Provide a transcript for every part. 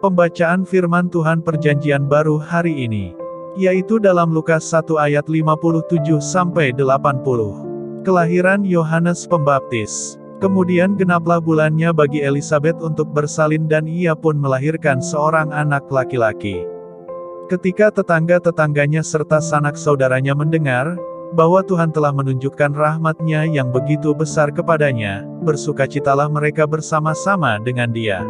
Pembacaan firman Tuhan Perjanjian Baru hari ini, yaitu dalam Lukas 1 ayat 57-80. Kelahiran Yohanes Pembaptis. Kemudian genaplah bulannya bagi Elisabet untuk bersalin dan ia pun melahirkan seorang anak laki-laki. Ketika tetangga-tetangganya serta sanak saudaranya mendengar bahwa Tuhan telah menunjukkan rahmat-Nya yang begitu besar kepadanya, bersukacitalah mereka bersama-sama dengan dia.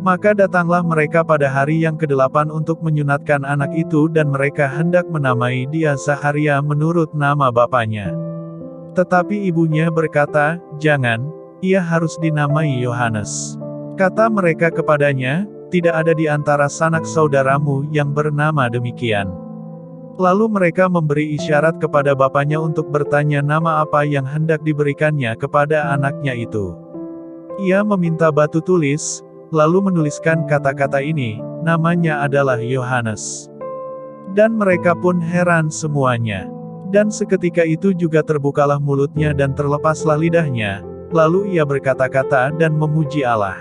Maka datanglah mereka pada hari yang ke-8 untuk menyunatkan anak itu dan mereka hendak menamai dia Zakharia menurut nama bapaknya. Tetapi ibunya berkata, "Jangan, ia harus dinamai Yohanes." Kata mereka kepadanya, "Tidak ada di antara sanak saudaramu yang bernama demikian." Lalu mereka memberi isyarat kepada bapaknya untuk bertanya nama apa yang hendak diberikannya kepada anaknya itu. Ia meminta batu tulis, lalu menuliskan kata-kata ini, namanya adalah Yohanes. Dan mereka pun heran semuanya. Dan seketika itu juga terbukalah mulutnya dan terlepaslah lidahnya, lalu ia berkata-kata dan memuji Allah.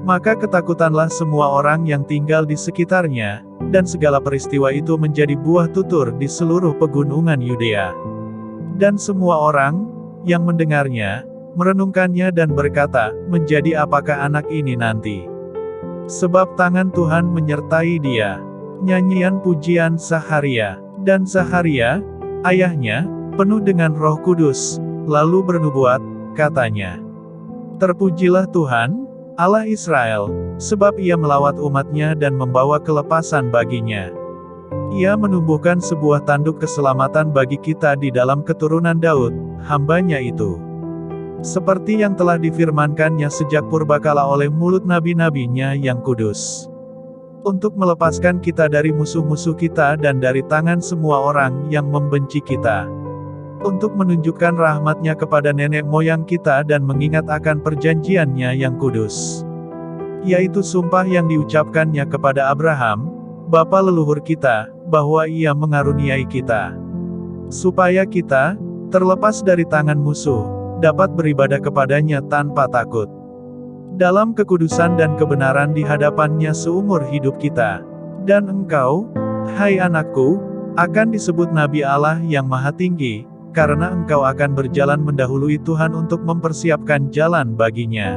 Maka ketakutanlah semua orang yang tinggal di sekitarnya, dan segala peristiwa itu menjadi buah tutur di seluruh pegunungan Yudea. Dan semua orang yang mendengarnya, merenungkannya dan berkata, "Menjadi apakah anak ini nanti? Sebab tangan Tuhan menyertai dia." Nyanyian pujian Zakharia. Dan Zakharia, ayahnya, penuh dengan Roh Kudus, lalu bernubuat, katanya, "Terpujilah Tuhan, Allah Israel, sebab ia melawat umat-Nya dan membawa kelepasan baginya. Ia menumbuhkan sebuah tanduk keselamatan bagi kita di dalam keturunan Daud, hamba-Nya itu. Seperti yang telah difirmankannya sejak purbakala oleh mulut nabi-nabinya yang kudus. Untuk melepaskan kita dari musuh-musuh kita dan dari tangan semua orang yang membenci kita. Untuk menunjukkan rahmat-Nya kepada nenek moyang kita dan mengingat akan perjanjian-Nya yang kudus. Yaitu sumpah yang diucapkan-Nya kepada Abraham, bapa leluhur kita, bahwa Ia mengaruniai kita. Supaya kita, terlepas dari tangan musuh, dapat beribadah kepada-Nya tanpa takut. Dalam kekudusan dan kebenaran di hadapan-Nya seumur hidup kita. Dan engkau, hai anakku, akan disebut Nabi Allah yang Maha Tinggi, karena engkau akan berjalan mendahului Tuhan untuk mempersiapkan jalan baginya.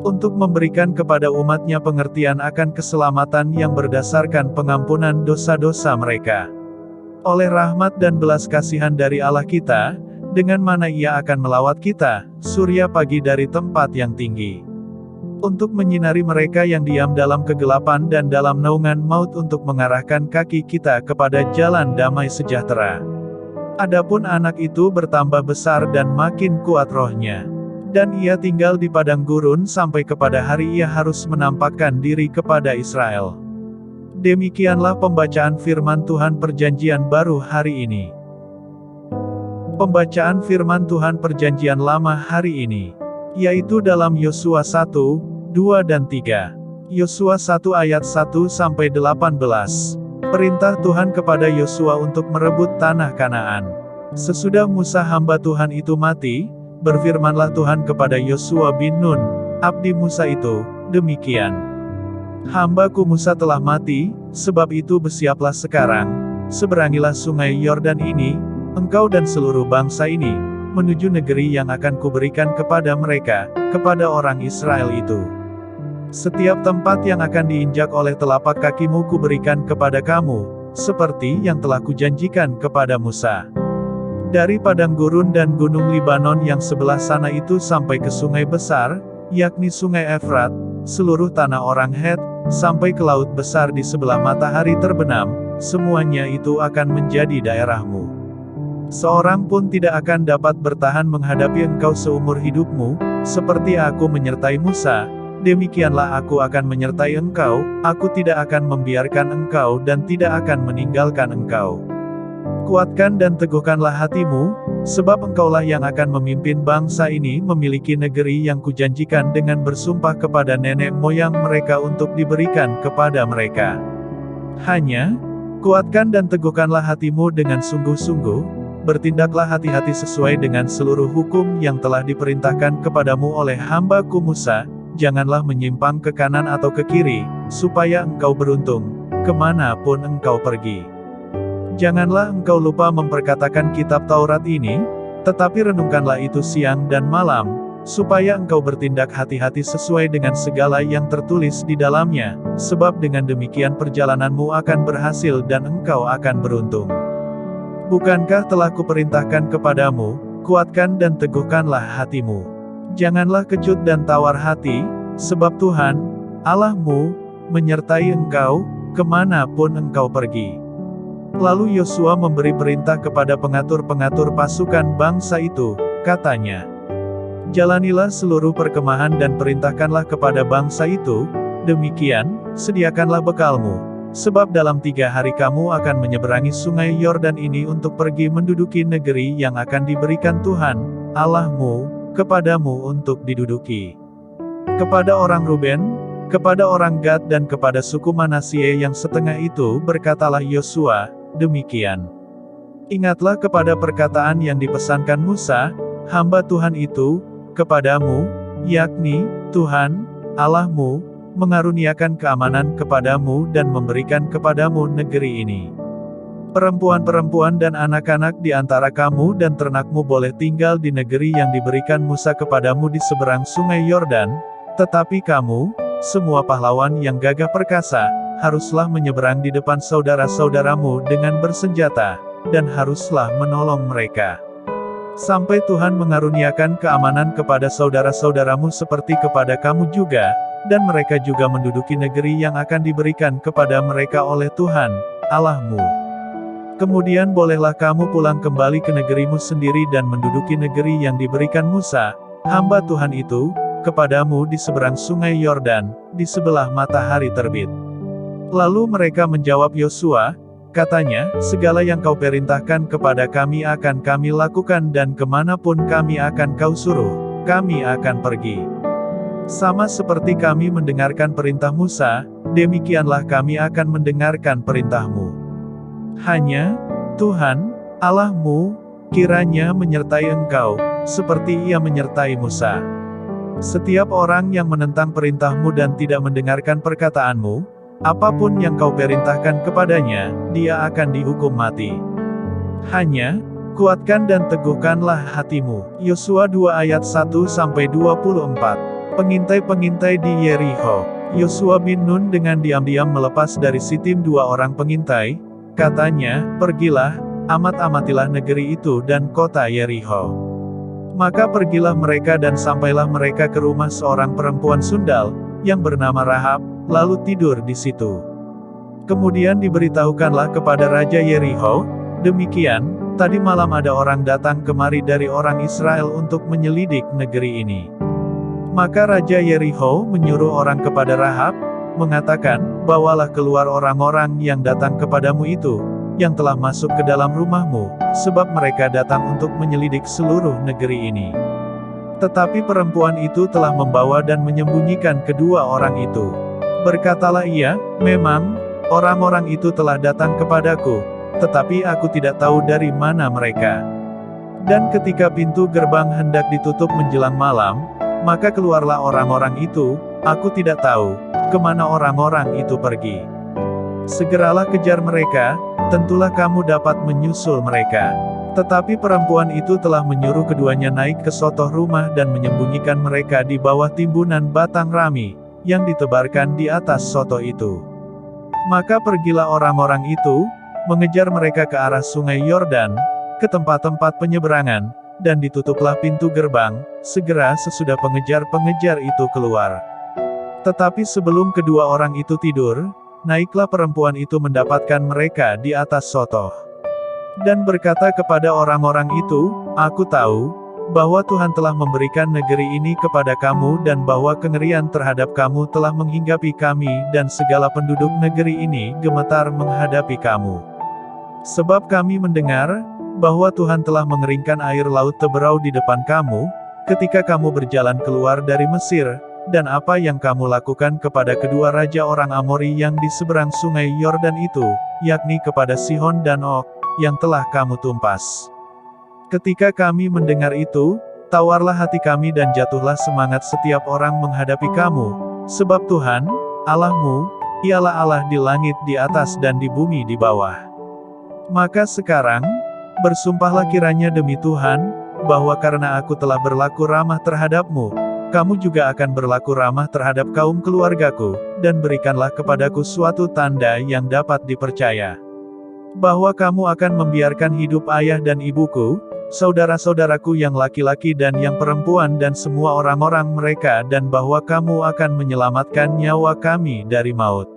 Untuk memberikan kepada umat-Nya pengertian akan keselamatan yang berdasarkan pengampunan dosa-dosa mereka. Oleh rahmat dan belas kasihan dari Allah kita, dengan mana Ia akan melawat kita, surya pagi dari tempat yang tinggi. Untuk menyinari mereka yang diam dalam kegelapan dan dalam naungan maut untuk mengarahkan kaki kita kepada jalan damai sejahtera. Adapun anak itu bertambah besar dan makin kuat rohnya. Dan ia tinggal di padang gurun sampai kepada hari ia harus menampakkan diri kepada Israel. Demikianlah pembacaan firman Tuhan Perjanjian Baru hari ini. Pembacaan firman Tuhan Perjanjian Lama hari ini, yaitu dalam Yosua 1, 2 dan 3. Yosua 1 ayat 1-18. Perintah Tuhan kepada Yosua untuk merebut tanah Kanaan. Sesudah Musa hamba Tuhan itu mati, berfirmanlah Tuhan kepada Yosua bin Nun, abdi Musa itu, demikian. Hambaku Musa telah mati, sebab itu bersiaplah sekarang, seberangilah sungai Yordan ini, engkau dan seluruh bangsa ini, menuju negeri yang akan kuberikan kepada mereka, kepada orang Israel itu. Setiap tempat yang akan diinjak oleh telapak kakimu kuberikan kepada kamu, seperti yang telah kujanjikan kepada Musa. Dari padang gurun dan gunung Libanon yang sebelah sana itu sampai ke sungai besar, yakni sungai Efrat, seluruh tanah orang Het, sampai ke laut besar di sebelah matahari terbenam, semuanya itu akan menjadi daerahmu. Seorang pun tidak akan dapat bertahan menghadapi engkau seumur hidupmu, seperti aku menyertai Musa, demikianlah aku akan menyertai engkau, aku tidak akan membiarkan engkau dan tidak akan meninggalkan engkau. Kuatkan dan teguhkanlah hatimu, sebab engkaulah yang akan memimpin bangsa ini memiliki negeri yang kujanjikan dengan bersumpah kepada nenek moyang mereka untuk diberikan kepada mereka. Hanya, kuatkan dan teguhkanlah hatimu dengan sungguh-sungguh, bertindaklah hati-hati sesuai dengan seluruh hukum yang telah diperintahkan kepadamu oleh hamba-Ku Musa, janganlah menyimpang ke kanan atau ke kiri, supaya engkau beruntung, kemanapun engkau pergi. Janganlah engkau lupa memperkatakan kitab Taurat ini, tetapi renungkanlah itu siang dan malam, supaya engkau bertindak hati-hati sesuai dengan segala yang tertulis di dalamnya, sebab dengan demikian perjalananmu akan berhasil dan engkau akan beruntung. Bukankah telah kuperintahkan kepadamu, kuatkan dan teguhkanlah hatimu. Janganlah kecut dan tawar hati, sebab Tuhan, Allahmu, menyertai engkau, kemanapun engkau pergi. Lalu Yosua memberi perintah kepada pengatur-pengatur pasukan bangsa itu, katanya, jalanilah seluruh perkemahan dan perintahkanlah kepada bangsa itu, demikian, sediakanlah bekalmu, sebab dalam 3 hari kamu akan menyeberangi sungai Yordan ini untuk pergi menduduki negeri yang akan diberikan Tuhan, Allahmu, kepadamu untuk diduduki. Kepada orang Ruben, kepada orang Gad dan kepada suku Manasye yang setengah itu berkatalah Yosua, demikian. Ingatlah kepada perkataan yang dipesankan Musa, hamba Tuhan itu, kepadamu, yakni, Tuhan, Allahmu, mengaruniakan keamanan kepadamu dan memberikan kepadamu negeri ini. Perempuan-perempuan dan anak-anak di antara kamu dan ternakmu boleh tinggal di negeri yang diberikan Musa kepadamu di seberang sungai Yordan, tetapi kamu, semua pahlawan yang gagah perkasa, haruslah menyeberang di depan saudara-saudaramu dengan bersenjata, dan haruslah menolong mereka. Sampai Tuhan mengaruniakan keamanan kepada saudara-saudaramu seperti kepada kamu juga, dan mereka juga menduduki negeri yang akan diberikan kepada mereka oleh Tuhan, Allahmu. Kemudian bolehlah kamu pulang kembali ke negerimu sendiri dan menduduki negeri yang diberikan Musa, hamba Tuhan itu, kepadamu di seberang sungai Yordan, di sebelah matahari terbit. Lalu mereka menjawab Yosua, katanya, segala yang kau perintahkan kepada kami akan kami lakukan dan kemanapun kami akan kau suruh, kami akan pergi. Sama seperti kami mendengarkan perintah Musa, demikianlah kami akan mendengarkan perintahmu. Hanya, Tuhan, Allahmu, kiranya menyertai engkau, seperti ia menyertai Musa. Setiap orang yang menentang perintahmu dan tidak mendengarkan perkataanmu, apapun yang kau perintahkan kepadanya, dia akan dihukum mati. Hanya, kuatkan dan teguhkanlah hatimu. Yosua 2 ayat 1-24. Pengintai-pengintai di Yeriho. Yosua bin Nun dengan diam-diam melepas dari Sitim 2 orang pengintai, katanya, pergilah, amat-amatilah negeri itu dan kota Yeriho. Maka pergilah mereka dan sampailah mereka ke rumah seorang perempuan sundal, yang bernama Rahab, lalu tidur di situ. Kemudian diberitahukanlah kepada Raja Yeriho, demikian, tadi malam ada orang datang kemari dari orang Israel untuk menyelidik negeri ini. Maka Raja Yeriho menyuruh orang kepada Rahab, mengatakan, bawalah keluar orang-orang yang datang kepadamu itu, yang telah masuk ke dalam rumahmu, sebab mereka datang untuk menyelidik seluruh negeri ini. Tetapi perempuan itu telah membawa dan menyembunyikan kedua orang itu. Berkatalah ia, memang, orang-orang itu telah datang kepadaku, tetapi aku tidak tahu dari mana mereka. Dan ketika pintu gerbang hendak ditutup menjelang malam, maka keluarlah orang-orang itu, aku tidak tahu, kemana orang-orang itu pergi. Segeralah kejar mereka, tentulah kamu dapat menyusul mereka. Tetapi perempuan itu telah menyuruh keduanya naik ke sotoh rumah dan menyembunyikan mereka di bawah timbunan batang rami, yang ditebarkan di atas sotoh itu. Maka pergilah orang-orang itu, mengejar mereka ke arah sungai Yordan, ke tempat-tempat penyeberangan, dan ditutuplah pintu gerbang, segera sesudah pengejar-pengejar itu keluar. Tetapi sebelum kedua orang itu tidur, naiklah perempuan itu mendapatkan mereka di atas sotoh. Dan berkata kepada orang-orang itu, aku tahu, bahwa Tuhan telah memberikan negeri ini kepada kamu dan bahwa kengerian terhadap kamu telah menghinggapi kami dan segala penduduk negeri ini gemetar menghadapi kamu. Sebab kami mendengar, bahwa Tuhan telah mengeringkan air laut Teberau di depan kamu, ketika kamu berjalan keluar dari Mesir, dan apa yang kamu lakukan kepada kedua raja orang Amori yang di seberang sungai Yordan itu, yakni kepada Sihon dan Og, yang telah kamu tumpas. Ketika kami mendengar itu, tawarlah hati kami dan jatuhlah semangat setiap orang menghadapi kamu, sebab Tuhan, Allahmu, ialah Allah di langit di atas dan di bumi di bawah. Maka sekarang, bersumpahlah kiranya demi Tuhan, bahwa karena aku telah berlaku ramah terhadapmu, kamu juga akan berlaku ramah terhadap kaum keluargaku, dan berikanlah kepadaku suatu tanda yang dapat dipercaya. Bahwa kamu akan membiarkan hidup ayah dan ibuku, saudara-saudaraku yang laki-laki dan yang perempuan dan semua orang-orang mereka dan bahwa kamu akan menyelamatkan nyawa kami dari maut.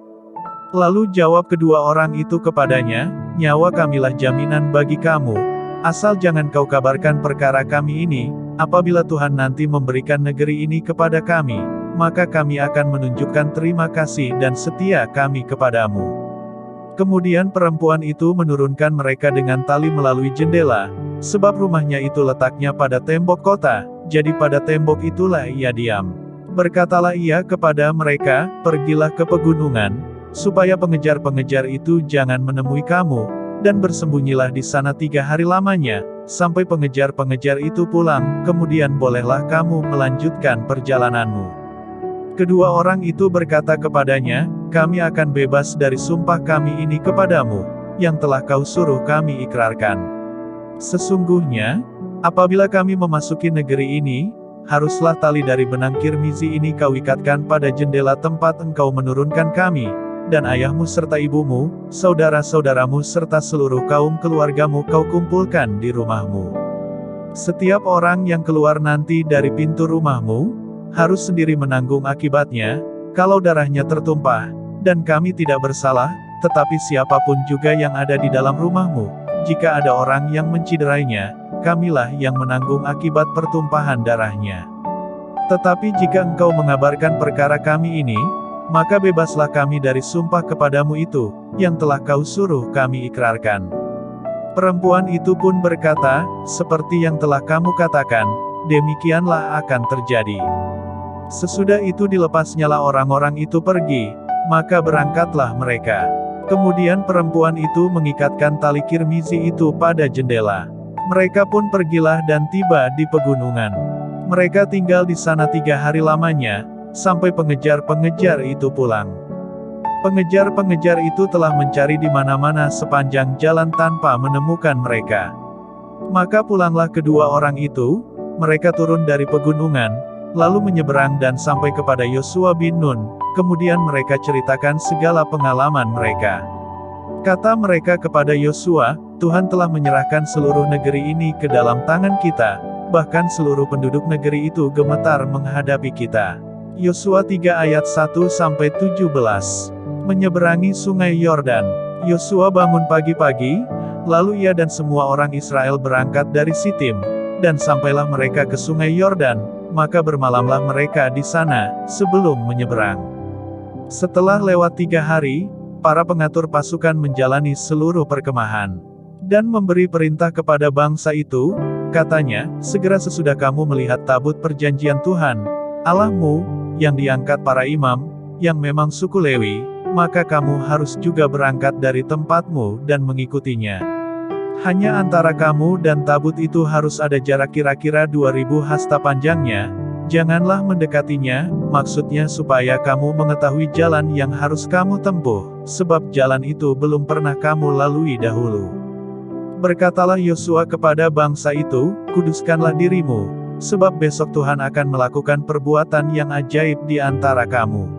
Lalu jawab kedua orang itu kepadanya, nyawa kamilah jaminan bagi kamu, asal jangan kau kabarkan perkara kami ini, apabila Tuhan nanti memberikan negeri ini kepada kami, maka kami akan menunjukkan terima kasih dan setia kami kepadamu. Kemudian perempuan itu menurunkan mereka dengan tali melalui jendela, sebab rumahnya itu letaknya pada tembok kota, jadi pada tembok itulah ia diam. Berkatalah ia kepada mereka, pergilah ke pegunungan, supaya pengejar-pengejar itu jangan menemui kamu, dan bersembunyilah di sana 3 hari lamanya, sampai pengejar-pengejar itu pulang, kemudian bolehlah kamu melanjutkan perjalananmu. Kedua orang itu berkata kepadanya, kami akan bebas dari sumpah kami ini kepadamu, yang telah kau suruh kami ikrarkan. Sesungguhnya, apabila kami memasuki negeri ini, haruslah tali dari benang kirmizi ini kau ikatkan pada jendela tempat engkau menurunkan kami, dan ayahmu serta ibumu, saudara-saudaramu serta seluruh kaum keluargamu kau kumpulkan di rumahmu. Setiap orang yang keluar nanti dari pintu rumahmu, harus sendiri menanggung akibatnya, kalau darahnya tertumpah, dan kami tidak bersalah, tetapi siapapun juga yang ada di dalam rumahmu, jika ada orang yang menciderainya, kamilah yang menanggung akibat pertumpahan darahnya. Tetapi jika engkau mengabarkan perkara kami ini, maka bebaslah kami dari sumpah kepadamu itu, yang telah kau suruh kami ikrarkan. Perempuan itu pun berkata, seperti yang telah kamu katakan, demikianlah akan terjadi. Sesudah itu dilepasnyalah orang-orang itu pergi, maka berangkatlah mereka. Kemudian perempuan itu mengikatkan tali kirmizi itu pada jendela. Mereka pun pergilah dan tiba di pegunungan. Mereka tinggal di sana 3 hari lamanya, sampai pengejar-pengejar itu pulang. Pengejar-pengejar itu telah mencari di mana-mana sepanjang jalan tanpa menemukan mereka. Maka pulanglah kedua orang itu, mereka turun dari pegunungan, lalu menyeberang dan sampai kepada Yosua bin Nun, kemudian mereka ceritakan segala pengalaman mereka. Kata mereka kepada Yosua, Tuhan telah menyerahkan seluruh negeri ini ke dalam tangan kita, bahkan seluruh penduduk negeri itu gemetar menghadapi kita. Yosua 3 ayat 1-17. Menyeberangi sungai Yordan. Yosua bangun pagi-pagi, lalu ia dan semua orang Israel berangkat dari Sitim, dan sampailah mereka ke sungai Yordan. Maka bermalamlah mereka di sana, sebelum menyeberang. Setelah lewat 3 hari, para pengatur pasukan menjalani seluruh perkemahan, dan memberi perintah kepada bangsa itu, katanya, segera sesudah kamu melihat tabut perjanjian Tuhan, Allahmu, yang diangkat para imam, yang memang suku Lewi, maka kamu harus juga berangkat dari tempatmu dan mengikutinya. Hanya antara kamu dan tabut itu harus ada jarak kira-kira 2000 hasta panjangnya, janganlah mendekatinya, maksudnya supaya kamu mengetahui jalan yang harus kamu tempuh, sebab jalan itu belum pernah kamu lalui dahulu. Berkatalah Yosua kepada bangsa itu, kuduskanlah dirimu, sebab besok Tuhan akan melakukan perbuatan yang ajaib di antara kamu.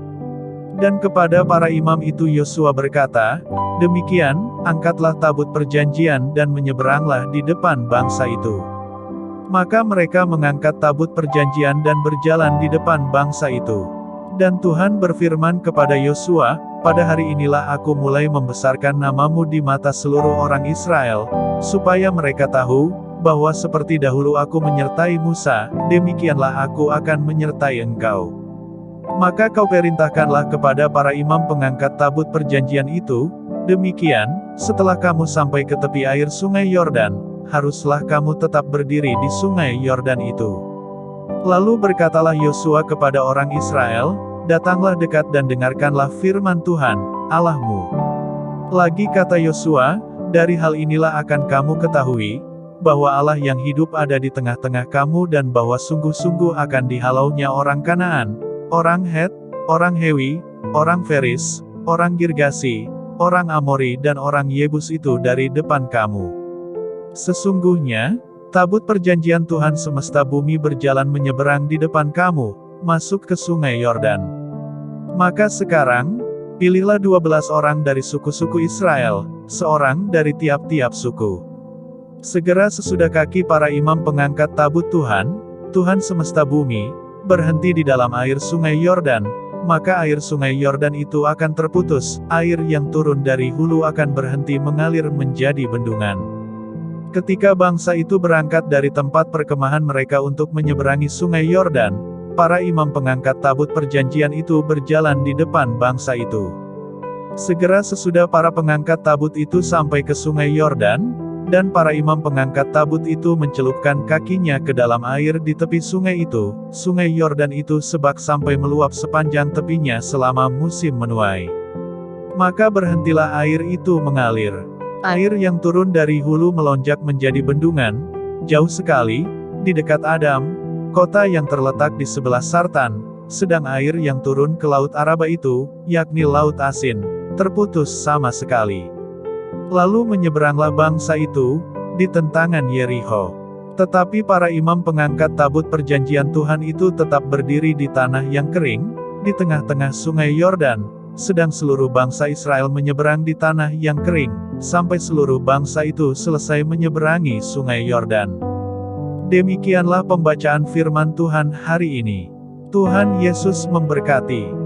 Dan kepada para imam itu Yosua berkata, demikian, angkatlah tabut perjanjian dan menyeberanglah di depan bangsa itu. Maka mereka mengangkat tabut perjanjian dan berjalan di depan bangsa itu. Dan Tuhan berfirman kepada Yosua, pada hari inilah aku mulai membesarkan namamu di mata seluruh orang Israel, supaya mereka tahu, bahwa seperti dahulu aku menyertai Musa, demikianlah aku akan menyertai engkau. Maka kau perintahkanlah kepada para imam pengangkat tabut perjanjian itu, demikian, setelah kamu sampai ke tepi air sungai Yordan, haruslah kamu tetap berdiri di sungai Yordan itu. Lalu berkatalah Yosua kepada orang Israel, datanglah dekat dan dengarkanlah firman Tuhan, Allahmu. Lagi kata Yosua, dari hal inilah akan kamu ketahui, bahwa Allah yang hidup ada di tengah-tengah kamu dan bahwa sungguh-sungguh akan dihalaunya orang Kanaan, orang Het, orang Hewi, orang Feris, orang Girgasi, orang Amori dan orang Yebus itu dari depan kamu. Sesungguhnya, tabut perjanjian Tuhan semesta bumi berjalan menyeberang di depan kamu, masuk ke sungai Yordan. Maka sekarang, pilihlah 12 orang dari suku-suku Israel, seorang dari tiap-tiap suku. Segera sesudah kaki para imam pengangkat tabut Tuhan, Tuhan semesta bumi, berhenti di dalam air sungai Yordan, maka air sungai Yordan itu akan terputus, air yang turun dari hulu akan berhenti mengalir menjadi bendungan. Ketika bangsa itu berangkat dari tempat perkemahan mereka untuk menyeberangi sungai Yordan, para imam pengangkat tabut perjanjian itu berjalan di depan bangsa itu. Segera sesudah para pengangkat tabut itu sampai ke sungai Yordan, dan para imam pengangkat tabut itu mencelupkan kakinya ke dalam air di tepi sungai itu, sungai Yordan itu sebak sampai meluap sepanjang tepinya selama musim menuai. Maka berhentilah air itu mengalir. Air yang turun dari hulu melonjak menjadi bendungan, jauh sekali, di dekat Adam, kota yang terletak di sebelah Sartan, sedang air yang turun ke Laut Araba itu, yakni Laut Asin, terputus sama sekali. Lalu menyeberanglah bangsa itu, di tentangan Yerikho. Tetapi para imam pengangkat tabut perjanjian Tuhan itu tetap berdiri di tanah yang kering, di tengah-tengah sungai Yordan, sedang seluruh bangsa Israel menyeberang di tanah yang kering, sampai seluruh bangsa itu selesai menyeberangi sungai Yordan. Demikianlah pembacaan firman Tuhan hari ini. Tuhan Yesus memberkati.